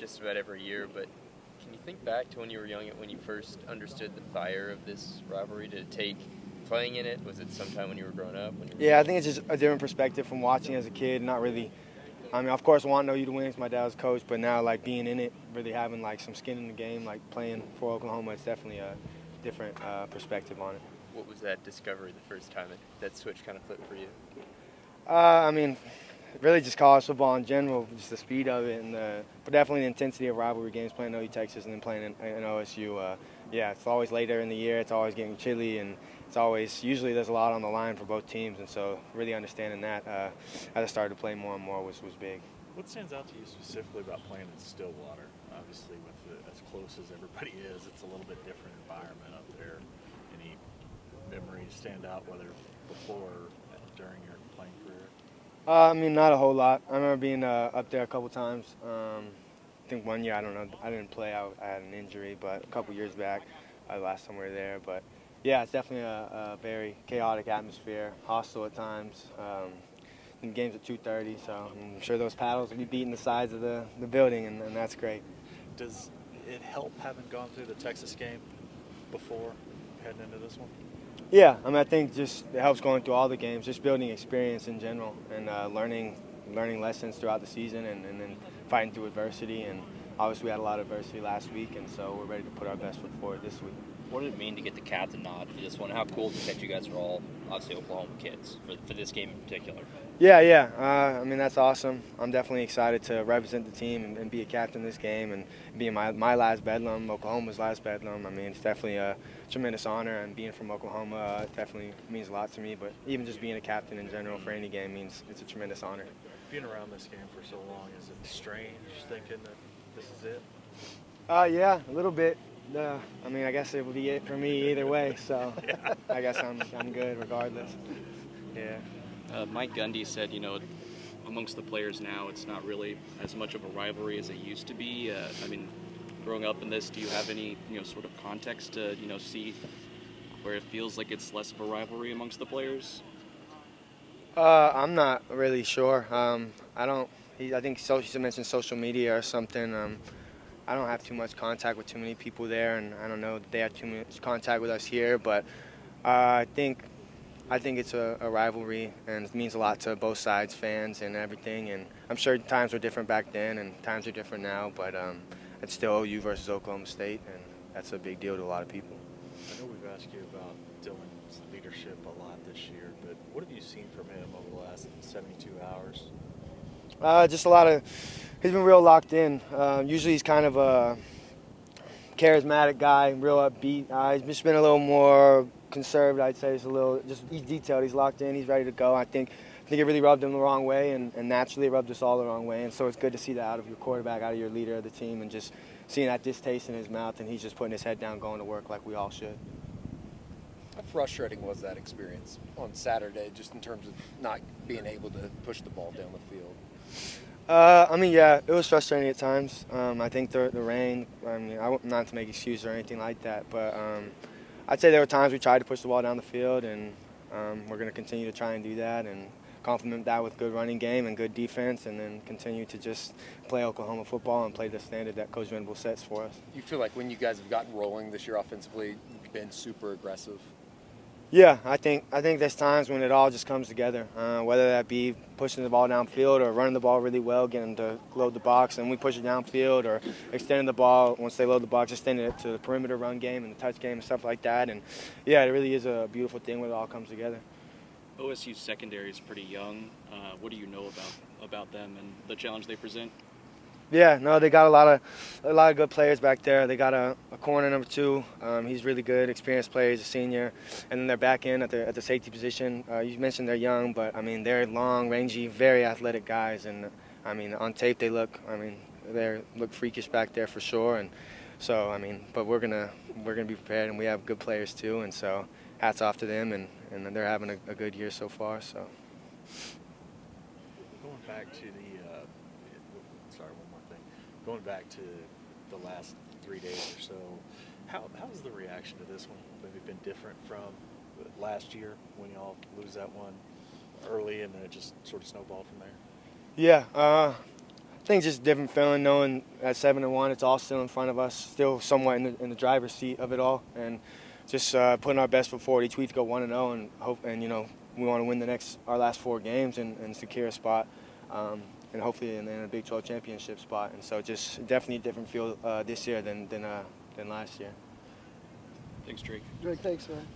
just about every year, but can you think back to when you were young, when you first understood the fire of this rivalry? Did it take playing in it? Was it sometime when you were growing up? Yeah, I think it's just a different perspective from watching as a kid. Not really. I mean, of course, wanting OU to win. My dad was coach, but now like being in it, really having like some skin in the game, like playing for Oklahoma, it's definitely a different perspective on it. What was that discovery the first time that switch kind of flipped for you? I mean, really just college football in general, just the speed of it, and but definitely the intensity of rivalry games, playing OU Texas and then playing in OSU. Yeah, it's always later in the year. It's always getting chilly, and it's always usually there's a lot on the line for both teams, and so really understanding that as I started to play more and more was big. What stands out to you specifically about playing in Stillwater? Obviously, with as close as everybody is, it's a little bit different environment up there. Any memories stand out, whether before or during your playing career? I mean, not a whole lot. I remember being up there a couple times. I think one year, I don't know, I didn't play. I had an injury, but a couple years back, last time we were there. But yeah, it's definitely a very chaotic atmosphere, hostile at times. And games at 2:30, so I'm sure those paddles will be beating the sides of the building, and that's great. Does it help having gone through the Texas game before heading into this one? Yeah, I mean, I think just it helps going through all the games, just building experience in general, and learning lessons throughout the season, and then fighting through adversity. And obviously, we had a lot of adversity last week, and so we're ready to put our best foot forward this week. What did it mean to get the captain nod for this one? How cool is it that you guys are all obviously Oklahoma kids for this game in particular? Yeah. I mean, that's awesome. I'm definitely excited to represent the team and be a captain this game and being my last Bedlam, Oklahoma's last Bedlam. I mean, it's definitely a tremendous honor, and being from Oklahoma definitely means a lot to me. But even just being a captain in general for any game means it's a tremendous honor. Being around this game for so long, is it strange thinking that this is it? Yeah, a little bit. I mean, I guess it would be it for me either way. So Yeah. I guess I'm good regardless. Yeah. Mike Gundy said, amongst the players now, it's not really as much of a rivalry as it used to be. I mean, growing up in this, do you have any, sort of context to, see where it feels like it's less of a rivalry amongst the players? I'm not really sure. I think he mentioned social media or something. I don't have too much contact with too many people there, and I don't know if they have too much contact with us here. But I think it's a rivalry, and it means a lot to both sides, fans and everything. And I'm sure times were different back then, and times are different now. But it's still OU versus Oklahoma State, and that's a big deal to a lot of people. I know we've asked you about Dylan's leadership a lot this year, but what have you seen from him over the last 72 hours? Just a lot of. He's been real locked in. Usually he's kind of a charismatic guy, real upbeat. He's just been a little more conserved, I'd say. He's detailed. He's locked in. He's ready to go. I think it really rubbed him the wrong way, and naturally it rubbed us all the wrong way. And so it's good to see that out of your quarterback, out of your leader of the team, and just seeing that distaste in his mouth, and he's just putting his head down, going to work like we all should. How frustrating was that experience on Saturday, just in terms of not being able to push the ball down the field? I mean, yeah, it was frustrating at times. I think the rain, not to make excuses or anything like that, but I'd say there were times we tried to push the ball down the field, and we're going to continue to try and do that and complement that with good running game and good defense, and then continue to just play Oklahoma football and play the standard that Coach Venable sets for us. You feel like when you guys have gotten rolling this year offensively, you've been super aggressive? Yeah, I think there's times when it all just comes together, whether that be pushing the ball downfield or running the ball really well, getting them to load the box, and we push it downfield, or extending the ball once they load the box, extending it to the perimeter run game and the touch game and stuff like that. And, yeah, it really is a beautiful thing when it all comes together. OSU's secondary is pretty young. What do you know about them and the challenge they present? Yeah, no, they got a lot of good players back there. They got a corner number 2. He's really good, experienced player. He's a senior, and then they're back in at the safety position. You mentioned they're young, but I mean they're long, rangy, very athletic guys, and I mean on tape they look freakish back there for sure. And so I mean, but we're gonna be prepared, and we have good players too, and so hats off to them, and they're having a good year so far. So Going back to Going back to the last 3 days or so, how's the reaction to this one maybe been different from last year when y'all lose that one early and then it just sort of snowballed from there? yeah, think just different feeling knowing at 7-1, it's all still in front of us, still somewhat in the driver's seat of it all, and just putting our best foot forward each week to go 1-0 and hope. And we want to win our last 4 games and secure a spot, and hopefully in a Big 12 championship spot. And so just definitely a different feel this year than last year. Thanks, Drake. Drake, thanks, man.